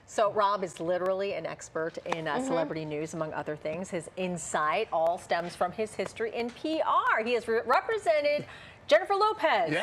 So Rob is literally an expert in celebrity news, among other things. His insight all stems from his history in PR. He has represented Jennifer Lopez,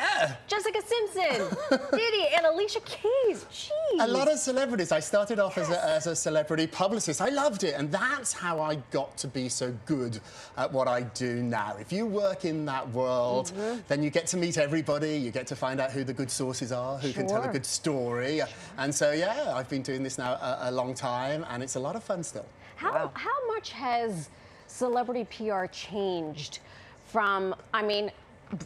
Jessica Simpson, Diddy, and Alicia Keys. Jeez. A lot of celebrities. I started off as a celebrity publicist. I loved it, and that's how I got to be so good at what I do now. If you work in that world, then you get to meet everybody, you get to find out who the good sources are, who can tell a good story. And so, yeah, I've been doing this now a long time, and it's a lot of fun still. How much has celebrity PR changed from,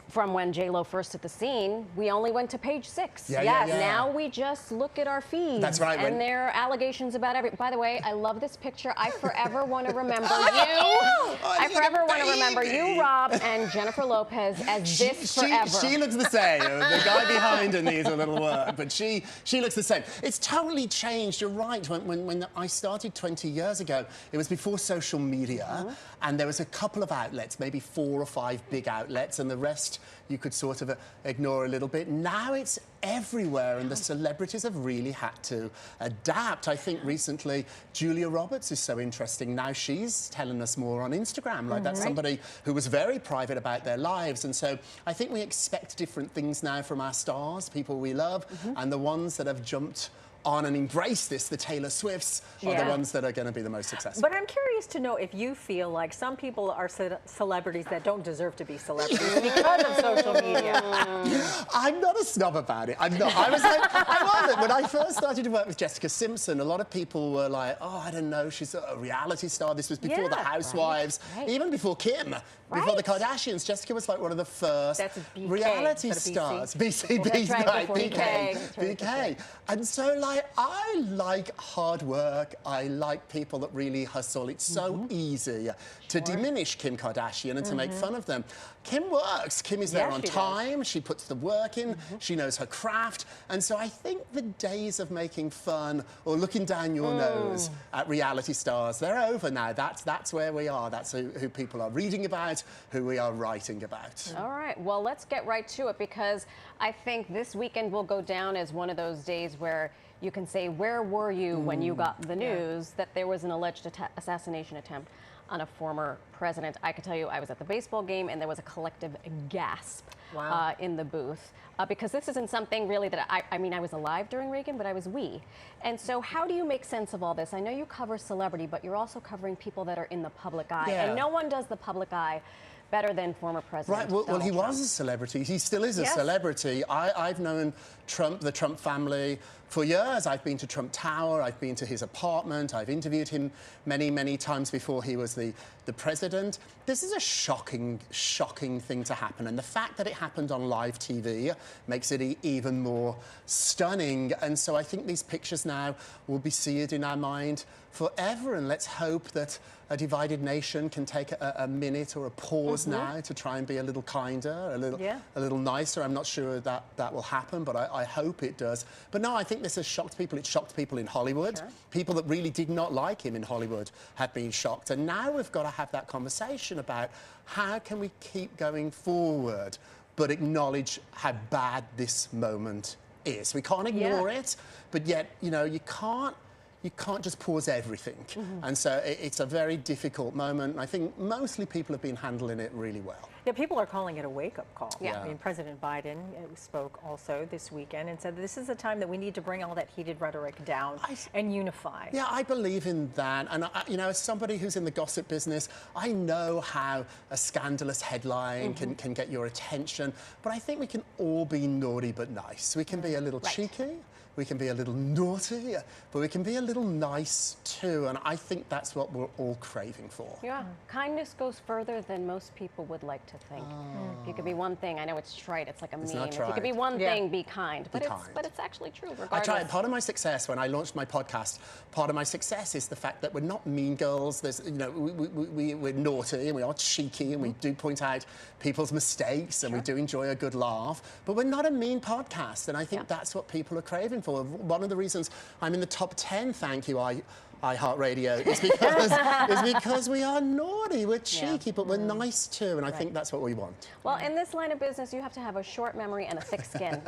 from when J-Lo first hit the scene? We only went to page 6. Now we just look at our feeds. That's right. And there are allegations about By the way, I love this picture. I forever want to remember you. I forever want to remember you, Rob, and Jennifer Lopez as this forever. She looks the same. The guy behind her needs a little work, but she looks the same. It's totally changed. You're right. When I started 20 years ago, it was before social media, and there was a couple of outlets, maybe 4 or 5 big outlets, and the rest you could sort of ignore a little bit. Now it's everywhere, and the celebrities have really had to adapt. I think recently Julia Roberts is so interesting. Now she's telling us more on Instagram. Like that's somebody who was very private about their lives, and so I think we expect different things now from our stars, people we love, and the ones that have jumped on and embrace this, the Taylor Swifts, are the ones that are going to be the most successful. But I'm curious to know if you feel like some people are celebrities that don't deserve to be celebrities because of social media. I'm not a snob about it. I'm not. I was like, I love it. When I first started to work with Jessica Simpson, a lot of people were like, oh, I don't know, she's a reality star. This was before the Housewives, even before Kim, before the Kardashians. Jessica was like one of the first reality stars. BK. And so, like, I like hard work. I like people that really hustle. It's so easy to diminish Kim Kardashian and to make fun of them. Kim works. Kim is there on time. She puts the work in. She knows her craft. And so I think the days of making fun or looking down your nose at reality stars, they're over now. That's where we are. That's who people are reading about, who we are writing about. All right. Well, let's get right to it, because I think this weekend will go down as one of those days where you can say, where were you when you got the news that there was an alleged assassination attempt on a former president? I can tell you, I was at the baseball game and there was a collective gasp in the booth, because this isn't something really that I was alive during Reagan, but I was we. And so how do you make sense of all this? I know you cover celebrity, but you're also covering people that are in the public eye, and no one does the public eye better than former president. Right, well, he Trump. was a celebrity. He still is a celebrity. I've known Trump, the Trump family, for years. I've been to Trump Tower, I've been to his apartment, I've interviewed him many, many times before he was the president. This is a shocking, shocking thing to happen, and the fact that it happened on live TV makes it even more stunning. And so I think these pictures now will be seared in our mind forever, and let's hope that a divided nation can take a minute or a pause now to try and be a little kinder, a little nicer. I'm not sure that will happen, but I hope it does. But no, I think this has shocked people. It shocked people in Hollywood. People that really did not like him in Hollywood have been shocked. And now we've got to have that conversation about how can we keep going forward, but acknowledge how bad this moment is. We can't ignore it, but yet, you know, you can't just pause everything. And so it's a very difficult moment. And I think mostly people have been handling it really well. Yeah, people are calling it a wake-up call. I mean, President Biden spoke also this weekend and said this is a time that we need to bring all that heated rhetoric down and unify. Yeah, I believe in that. And, you know, as somebody who's in the gossip business, I know how a scandalous headline can get your attention. But I think we can all be naughty but nice. We can be a little cheeky. We can be a little naughty, but we can be a little nice too, and I think that's what we're all craving for. Yeah, kindness goes further than most people would like to think. If you could be one thing, I know it's trite, it's like a meme. If you could be one thing, be kind. But it's actually true, regardless. I try. Part of my success when I launched my podcast, part of my success is the fact that we're not mean girls. There's, you know, we're naughty and we are cheeky and we do point out people's mistakes and we do enjoy a good laugh, but we're not a mean podcast, and I think that's what people are craving for. One of the reasons I'm in the top 10, thank you, iHeartRadio is because we are naughty, we're cheeky, but we're nice too, and I think that's what we want. Well, in this line of business, you have to have a short memory and a thick skin,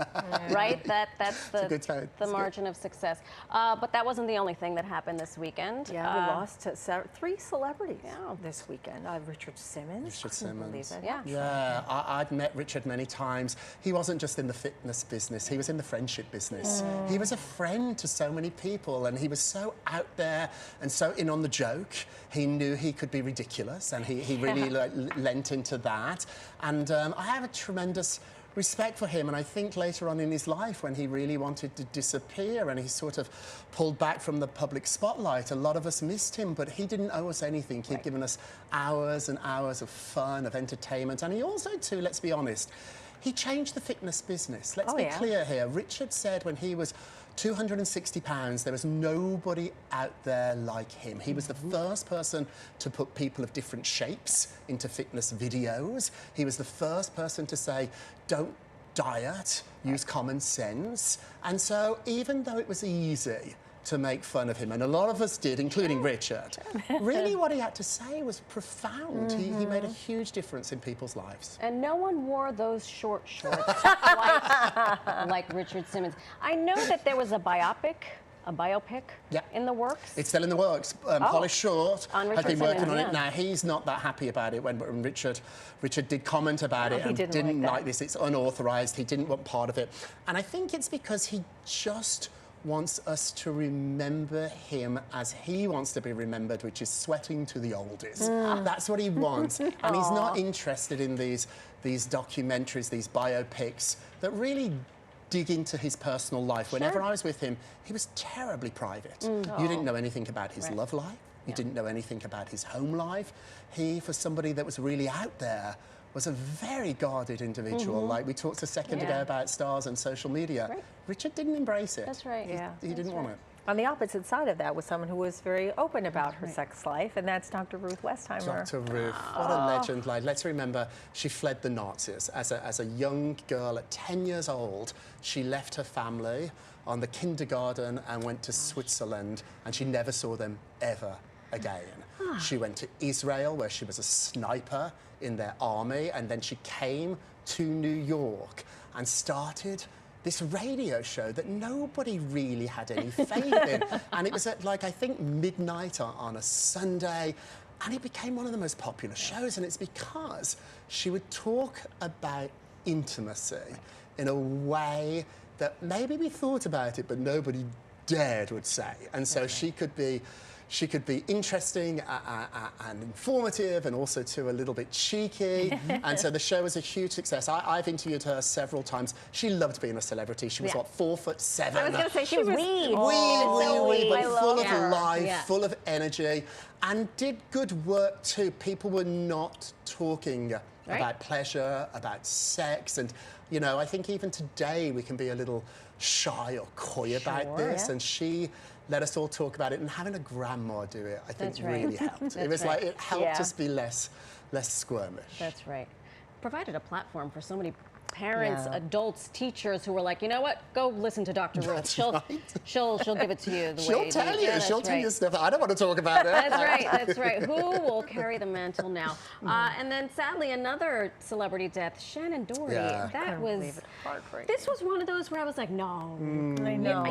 right? That's the margin of success. But that wasn't the only thing that happened this weekend. Yeah, we lost to 3 celebrities this weekend. Richard Simmons. Richard Simmons. Yeah. I've met Richard many times. He wasn't just in the fitness business, he was in the friendship business. He was a friend to so many people, and he was so out there and so in on the joke. He knew he could be ridiculous, and he really lent into that. And I have a tremendous respect for him, and I think later on in his life, when he really wanted to disappear and he sort of pulled back from the public spotlight, a lot of us missed him, but he didn't owe us anything. He'd given us hours and hours of fun, of entertainment, and he also too, let's be honest, he changed the fitness business. Let's be clear here. Richard said when he was 260 pounds, there was nobody out there like him. He was the first person to put people of different shapes into fitness videos. He was the first person to say, don't diet, use common sense. And so even though it was easy to make fun of him, and a lot of us did, including Richard, really what he had to say was profound. He made a huge difference in people's lives. And no one wore those short shorts like Richard Simmons. I know that there was a biopic in the works. It's still in the works. Holly Short has been working on it now. He's not that happy about it when Richard did comment about it and didn't like this. It's unauthorized. He didn't want part of it. And I think it's because he just wants us to remember him as he wants to be remembered, which is sweating to the oldest. That's what he wants. And he's not interested in these documentaries, these biopics that really dig into his personal life. Whenever I was with him, he was terribly private. You didn't know anything about his love life. You didn't know anything about his home life. He, for somebody that was really out there, was a very guarded individual. Like we talked a second ago about stars and social media. Richard didn't embrace it. That's right. He didn't want it. On the opposite side of that was someone who was very open about her sex life, and that's Dr. Ruth Wester. Dr. Ruth, what a legend. Like, let's remember, she fled the Nazis. As a young girl at 10 years old, she left her family on the kindergarten and went to Switzerland, and she never saw them ever again. She went to Israel, where she was a sniper in their army, and then she came to New York and started this radio show that nobody really had any faith in. And it was at, like, I think midnight on a Sunday, and it became one of the most popular shows. And it's because she would talk about intimacy in a way that maybe we thought about it, but nobody dared would say. And so she could be interesting and informative, and also too a little bit cheeky. And so the show was a huge success. I've interviewed her several times. She loved being a celebrity. She was, what, 4'7"? I was going to say she was wee. But full of life, full of energy, and did good work too. People were not talking about pleasure, about sex, and you know, I think even today we can be a little shy or coy about this, and she let us all talk about it, and having a grandma do it, I think really helped. It was like, it helped us be less squirmish. That's right. Provided a platform for so many parents, adults, teachers who were like, you know what, go listen to Dr. Ruth. She'll give it to you the way. She'll tell you stuff. I don't want to talk about it. That's right. Who will carry the mantle now? And then sadly, another celebrity death, Shannon Doherty. That was heartbreaking. This was one of those where I was like, no. I know.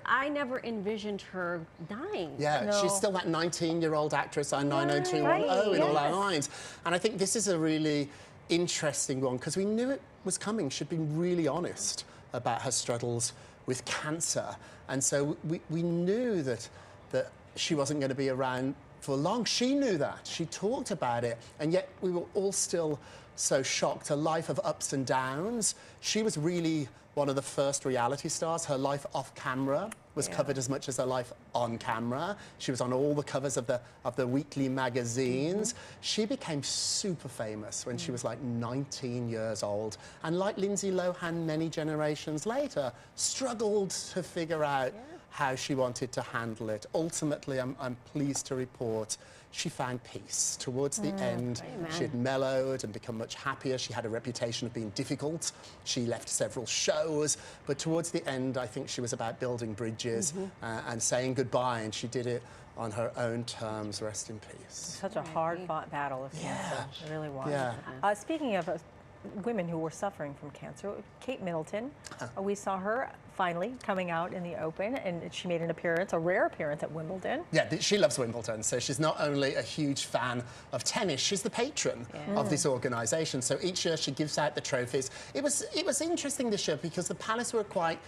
I never envisioned her dying. She's still that 19-year-old actress on 90210 in all our minds. And I think this is a really interesting one, because we knew it was coming. She'd been really honest about her struggles with cancer, and so we knew that she wasn't going to be around for long. She knew that. She talked about it, and yet we were all still so shocked. A life of ups and downs. She was really one of the first reality stars. Her life off camera was covered as much as her life on camera. She was on all the covers of the weekly magazines. She became super famous when she was like 19 years old, and like Lindsay Lohan many generations later, struggled to figure out how she wanted to handle it. Ultimately, I'm pleased to report she found peace. Towards the end, she had mellowed and become much happier. She had a reputation of being difficult. She left several shows, but towards the end, I think she was about building bridges and saying goodbye, and she did it on her own terms. Rest in peace. Such a hard-fought battle of cancer. It really was. Yeah. Speaking of women who were suffering from cancer, Kate Middleton, we saw her finally coming out in the open, and she made an appearance, a rare appearance at Wimbledon. Yeah, she loves Wimbledon, so she's not only a huge fan of tennis, she's the patron of this organisation. So each year she gives out the trophies. It was interesting this year because the Palace were quite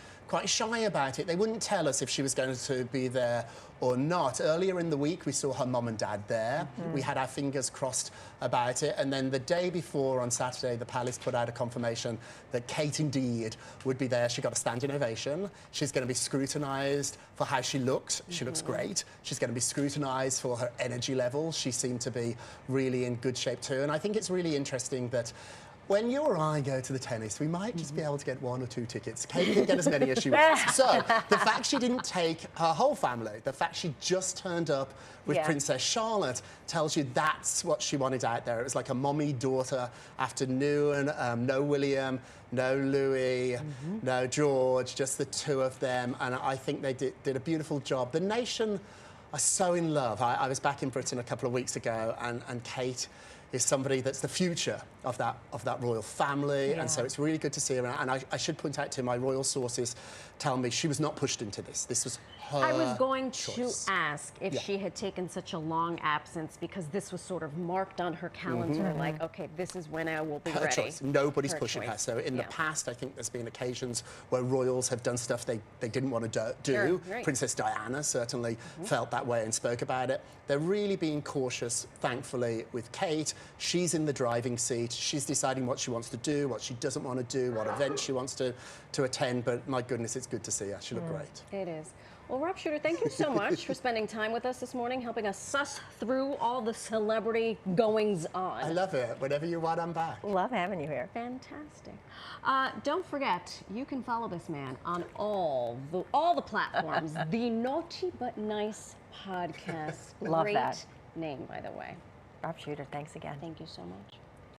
shy about it. They wouldn't tell us if she was going to be there or not. Earlier in the week, we saw her mum and dad there. We had our fingers crossed about it. And then the day before, on Saturday, the Palace put out a confirmation that Kate indeed would be there. She got a standing ovation. She's going to be scrutinised for how she looked. She looks great. She's going to be scrutinised for her energy levels. She seemed to be really in good shape too. And I think it's really interesting that when you or I go to the tennis, we might just be able to get 1 or 2 tickets. Kate didn't get as many as she wants. So the fact she didn't take her whole family, the fact she just turned up with Princess Charlotte tells you that's what she wanted out there. It was like a mommy-daughter afternoon. No William, no Louis, no George, just the two of them. And I think they did a beautiful job. The nation are so in love. I was back in Britain a couple of weeks ago, and Kate is somebody that's the future of that royal family, and so it's really good to see her. And I should point out to my royal sources tell me she was not pushed into this. This was her I was going choice. to ask if she had taken such a long absence because this was sort of marked on her calendar, like, okay, this is when I will be Her ready. choice. Nobody's Her pushing her. choice. So in the past, I think there's been occasions where royals have done stuff they didn't want to do. Sure, right. Princess Diana certainly felt that way and spoke about it. They're really being cautious, thankfully, with Kate. She's in the driving seat. She's deciding what she wants to do, what she doesn't want to do, what events she wants to attend. But my goodness, it's good to see her. She looked great. It is. Well, Rob Shooter, thank you so much for spending time with us this morning, helping us suss through all the celebrity goings-on. I love it. Whenever you want, I'm back. Love having you here. Fantastic. Don't forget, you can follow this man on all the platforms. The Naughty But Nice podcast. Love Great that. name, by the way. Rob Shooter, thanks again. Thank you so much.